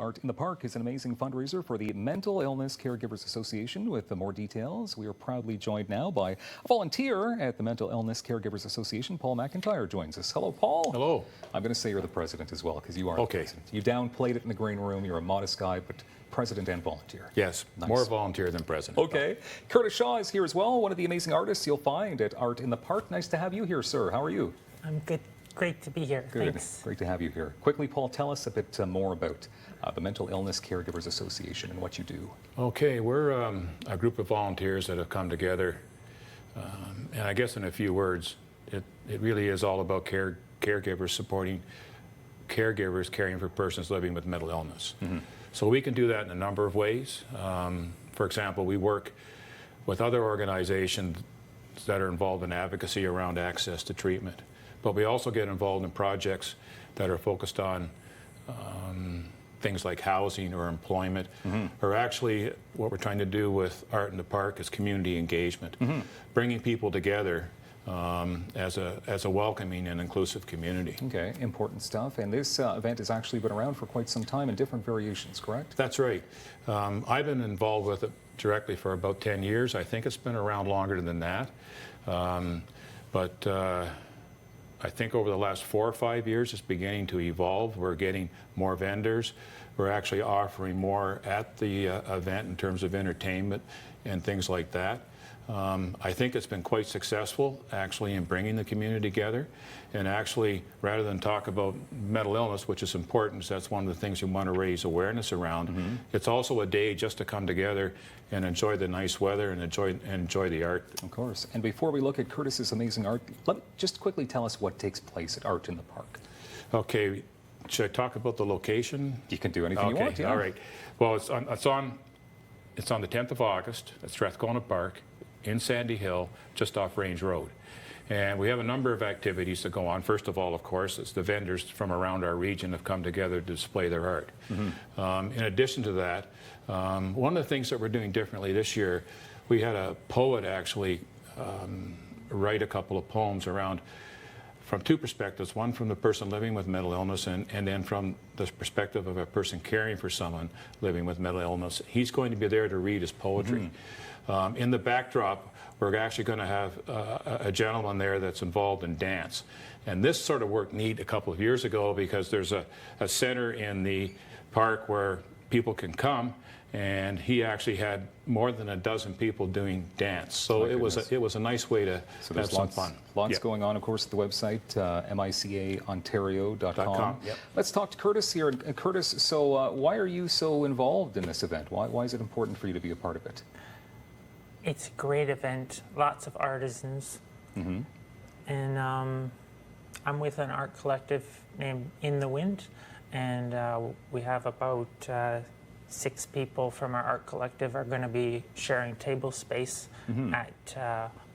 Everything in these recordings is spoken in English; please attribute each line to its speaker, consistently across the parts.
Speaker 1: Art in the Park is an amazing fundraiser for the Mental Illness Caregivers Association. With more details, we are proudly joined now by a volunteer at the Mental Illness Caregivers Association. Paul McIntyre joins us. Hello, Paul.
Speaker 2: Hello.
Speaker 1: I'm going to say you're the president as well, because you are the
Speaker 2: Okay.
Speaker 1: president. You downplayed it in the green room. You're a modest guy, but president and volunteer.
Speaker 2: Yes,
Speaker 1: Nice.
Speaker 2: more volunteer than president.
Speaker 1: Okay. Curtis Shaw is here as well, one of the amazing artists you'll find at Art in the Park. Nice to have you here, sir. How are you?
Speaker 3: I'm good. Great to be here.
Speaker 1: Good.
Speaker 3: Thanks.
Speaker 1: Great to have you here. Quickly, Paul, tell us a bit more about the Mental Illness Caregivers Association and what you do.
Speaker 2: Okay, we're a group of volunteers that have come together, and I guess in a few words, it really is all about caregivers supporting caregivers caring for persons living with mental illness. Mm-hmm. So we can do that in a number of ways. For example, we work with other organizations that are involved in advocacy around access to treatment. But we also get involved in projects that are focused on things like housing or employment, or actually what we're trying to do with Art in the Park is community engagement, bringing people together as a welcoming and inclusive community.
Speaker 1: Okay, important stuff. And this event has actually been around for quite some time in different variations, correct?
Speaker 2: That's right. I've been involved with it directly for about 10 years. I think it's been around longer than that. I think over the last 4 or 5 years, it's beginning to evolve. We're getting more vendors. We're actually offering more at the event in terms of entertainment and things like that. I think it's been quite successful, actually, in bringing the community together. And actually, rather than talk about mental illness, which is important, so that's one of the things you want to raise awareness around, it's also a day just to come together and enjoy the nice weather and enjoy the art.
Speaker 1: Of course. And before we look at Curtis's amazing art, let me just quickly tell us what takes place at Art in the Park.
Speaker 2: Okay, should I talk about the location?
Speaker 1: You can do anything you want, yeah.
Speaker 2: All right. Well, it's on the 10th of August at Strathcona Park in Sandy Hill, just off Range Road. And we have a number of activities that go on. First of all, of course, it's the vendors from around our region have come together to display their art. In addition to that, one of the things that we're doing differently this year, we had a poet actually write a couple of poems around from two perspectives, one from the person living with mental illness and then from the perspective of a person caring for someone living with mental illness. He's going to be there to read his poetry. In the backdrop, we're actually going to have a gentleman there that's involved in dance. And this sort of worked neat a couple of years ago because there's a center in the park where people can come, and he actually had more than a dozen people doing dance. So it was a nice way to have some fun.
Speaker 1: Lots going on, of course, at the website, micaontario.com.
Speaker 2: Yep.
Speaker 1: Let's talk to Curtis here. Curtis, so why are you so involved in this event? Why is it important for you to be a part of it?
Speaker 3: It's a great event. Lots of artisans. And I'm with an art collective named In the Wind. And we have about 6 people from our art collective are going to be sharing table space at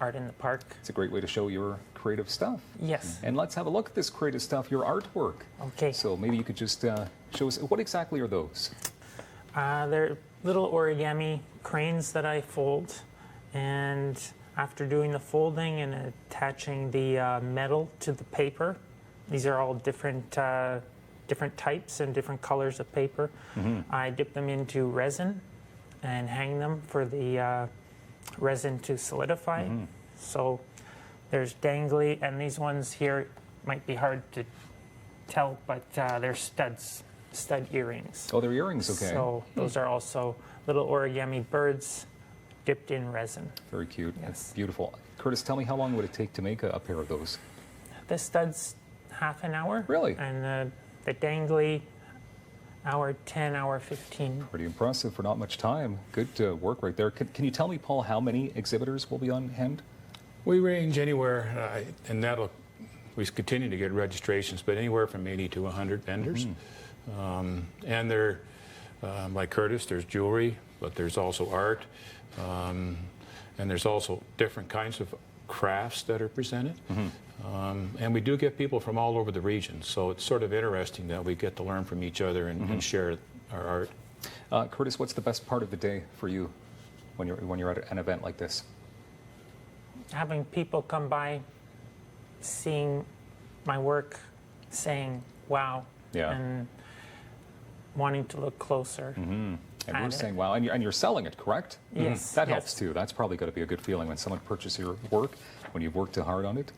Speaker 3: Art in the Park.
Speaker 1: It's a great way to show your creative stuff.
Speaker 3: Yes.
Speaker 1: And let's have a look at this creative stuff, your artwork.
Speaker 3: Okay.
Speaker 1: So maybe you could just show us, what exactly are those?
Speaker 3: They're little origami cranes that I fold. And after doing the folding and attaching the metal to the paper, these are all different types and different colors of paper. I dip them into resin and hang them for the resin to solidify. So there's dangly, and these ones here might be hard to tell, but they're stud earrings.
Speaker 1: Oh, they're earrings, okay.
Speaker 3: So those are also little origami birds dipped in resin.
Speaker 1: Very cute.
Speaker 3: Yes.
Speaker 1: That's beautiful. Curtis, tell me, how long would it take to make a pair of those?
Speaker 3: The stud's half an hour.
Speaker 1: Really?
Speaker 3: And the dangly, hour 10, hour 15.
Speaker 1: Pretty impressive for not much time. Good work right there. Can you tell me, Paul, how many exhibitors will be on hand?
Speaker 2: We range anywhere, and we continue to get registrations, but anywhere from 80 to 100 vendors. And they're, like Curtis, there's jewelry, but there's also art. And there's also different kinds of crafts that are presented. And we do get people from all over the region, so it's sort of interesting that we get to learn from each other and share our art.
Speaker 1: Curtis, what's the best part of the day for you when you're at an event like this?
Speaker 3: Having people come by, seeing my work, saying, wow.
Speaker 1: Yeah.
Speaker 3: And wanting to look closer.
Speaker 1: And we're
Speaker 3: at it.
Speaker 1: saying, wow, and you're selling it, correct?
Speaker 3: Yes.
Speaker 1: That
Speaker 3: yes.
Speaker 1: helps too. That's probably going to be a good feeling when someone purchases your work, when you've worked hard on it.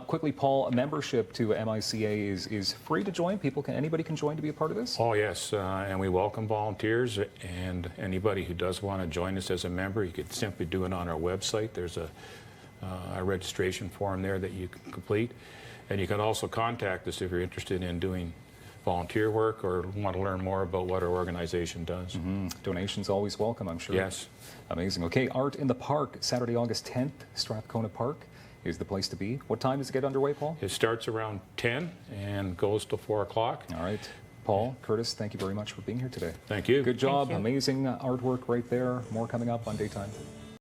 Speaker 1: Quickly, Paul, membership to MICA is free to join. Anybody can join to be a part of this?
Speaker 2: Oh, yes, and we welcome volunteers, and anybody who does want to join us as a member, you could simply do it on our website. There's a registration form there that you can complete. And you can also contact us if you're interested in doing volunteer work or want to learn more about what our organization does.
Speaker 1: Donations always welcome, I'm sure.
Speaker 2: Yes.
Speaker 1: Amazing. Okay, Art in the Park, Saturday, August 10th, Strathcona Park is the place to be. What time does it get underway, Paul?
Speaker 2: It starts around 10 and goes till 4 o'clock.
Speaker 1: All right. Paul, Curtis, thank you very much for being here today.
Speaker 2: Thank you.
Speaker 1: Good job.
Speaker 3: you.
Speaker 1: Amazing artwork right there. More coming up on Daytime.